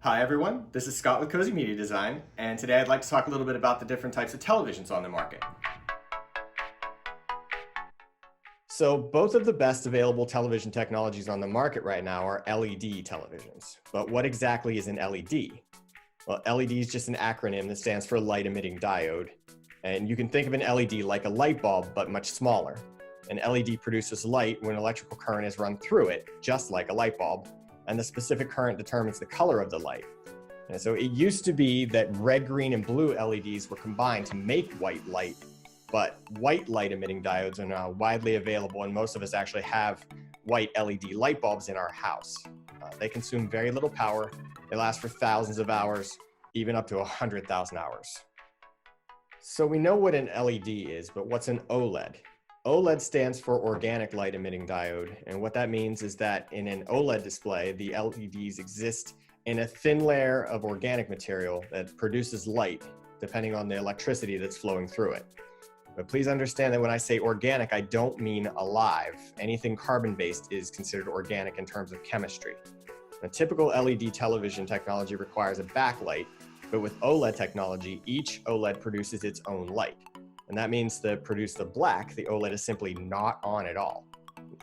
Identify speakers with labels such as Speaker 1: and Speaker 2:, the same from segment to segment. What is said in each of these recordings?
Speaker 1: Hi everyone, this is Scott with Kozi Media Design, and today I'd like to talk a little bit about the different types of televisions on the market. So both of the best available television technologies on the market right now are LED televisions. But what exactly is an LED? Well, LED is just an acronym that stands for light emitting diode. And you can think of an LED like a light bulb, but much smaller. An LED produces light when electrical current is run through it, just like a light bulb, and the specific current determines the color of the light. And so it used to be that red, green, and blue LEDs were combined to make white light, but white light emitting diodes are now widely available, and most of us actually have white LED light bulbs in our house. They consume very little power. They last for thousands of hours, even up to 100,000 hours. So we know what an LED is, but what's an OLED? OLED stands for organic light emitting diode, and what that means is that in an OLED display, the LEDs exist in a thin layer of organic material that produces light depending on the electricity that's flowing through it. But please understand that when I say organic, I don't mean alive. Anything carbon-based is considered organic in terms of chemistry. A typical LED television technology requires a backlight, but with OLED technology, each OLED produces its own light. And that means to produce the black, the OLED is simply not on at all.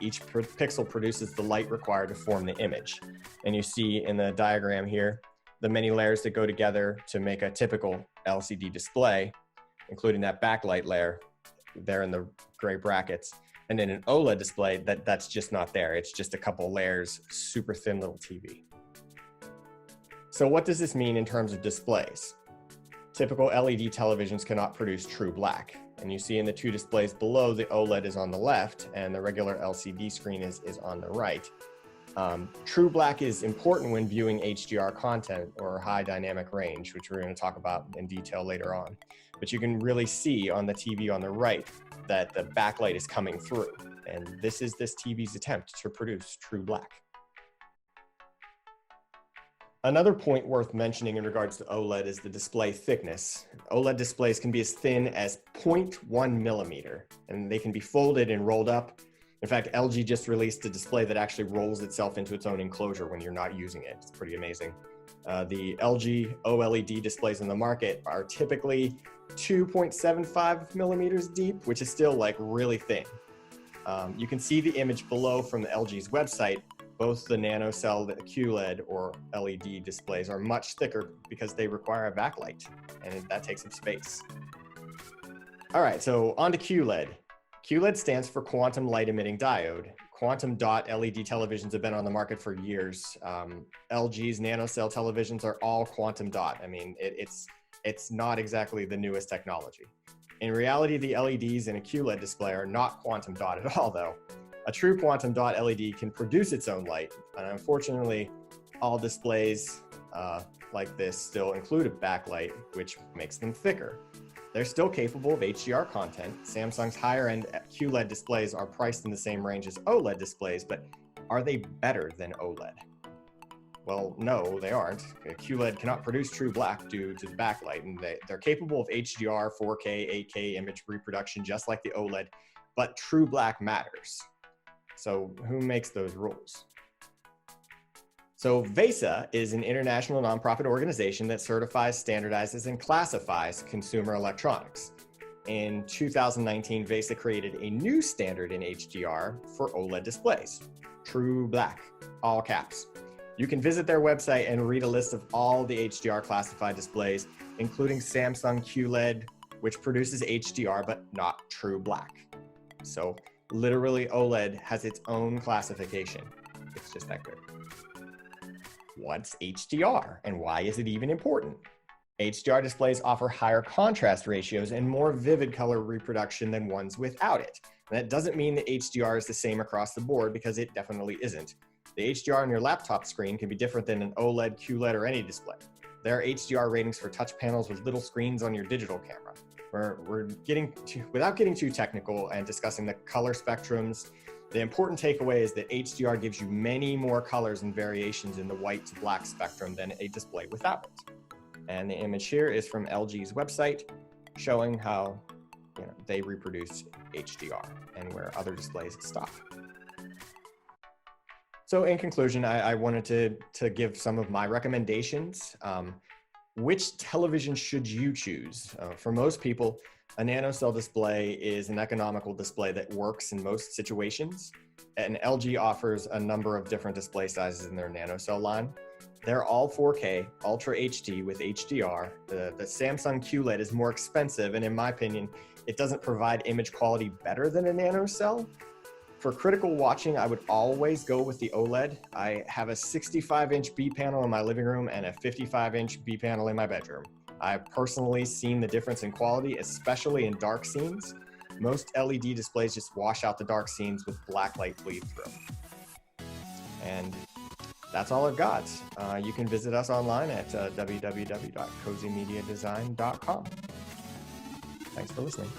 Speaker 1: Each pixel produces the light required to form the image. And you see in the diagram here, the many layers that go together to make a typical LCD display, including that backlight layer there in the gray brackets. And in an OLED display, that's just not there. It's just a couple layers, super thin little TV. So what does this mean in terms of displays? Typical LED televisions cannot produce true black. And you see in the two displays below, the OLED is on the left and the regular LCD screen is on the right. True black is important when viewing HDR content or high dynamic range, which we're going to talk about in detail later on. But you can really see on the TV on the right that the backlight is coming through. And this is this TV's attempt to produce true black. Another point worth mentioning in regards to OLED is the display thickness. OLED displays can be as thin as 0.1 millimeter, and they can be folded and rolled up. In fact, LG just released a display that actually rolls itself into its own enclosure when you're not using it. It's pretty amazing. The LG OLED displays in the market are typically 2.75 millimeters deep, which is still like really thin. You can see the image below from the LG's website. Both the nanocell, the QLED or LED displays are much thicker because they require a backlight, and that takes up space. All right, so on to QLED. QLED stands for quantum light emitting diode. Quantum dot LED televisions have been on the market for years. LG's nanocell televisions are all quantum dot. I mean, it's not exactly the newest technology. In reality, the LEDs in a QLED display are not quantum dot at all, though. A true quantum dot LED can produce its own light, and unfortunately, all displays like this still include a backlight, which makes them thicker. They're still capable of HDR content. Samsung's higher-end QLED displays are priced in the same range as OLED displays, but are they better than OLED? Well, no, they aren't. QLED cannot produce true black due to the backlight, and they're capable of HDR, 4K, 8K image reproduction just like the OLED, but true black matters. So who makes those rules? So VESA is an international nonprofit organization that certifies, standardizes, and classifies consumer electronics. In 2019, VESA created a new standard in HDR for OLED displays, true black, all caps. You can visit their website and read a list of all the HDR classified displays, including Samsung QLED, which produces HDR but not true black. So literally, OLED has its own classification. It's just that good. What's HDR and why is it even important? HDR displays offer higher contrast ratios and more vivid color reproduction than ones without it. And that doesn't mean that HDR is the same across the board, because it definitely isn't. The HDR on your laptop screen can be different than an OLED, QLED, or any display. There are HDR ratings for touch panels with little screens on your digital camera. Without getting too technical and discussing the color spectrums, the important takeaway is that HDR gives you many more colors and variations in the white to black spectrum than a display without it. And the image here is from LG's website showing how they reproduce HDR and where other displays stop. So in conclusion, I wanted to give some of my recommendations. Which television should you choose? For most people, a nanocell display is an economical display that works in most situations. And LG offers a number of different display sizes in their nanocell line. They're all 4K, Ultra HD with HDR. The Samsung QLED is more expensive, and in my opinion, it doesn't provide image quality better than a nanocell. For critical watching, I would always go with the OLED. I have a 65-inch B panel in my living room and a 55-inch B panel in my bedroom. I've personally seen the difference in quality, especially in dark scenes. Most LED displays just wash out the dark scenes with black light bleed through. And that's all I've got. You can visit us online at www.kozimediadesign.com. Thanks for listening.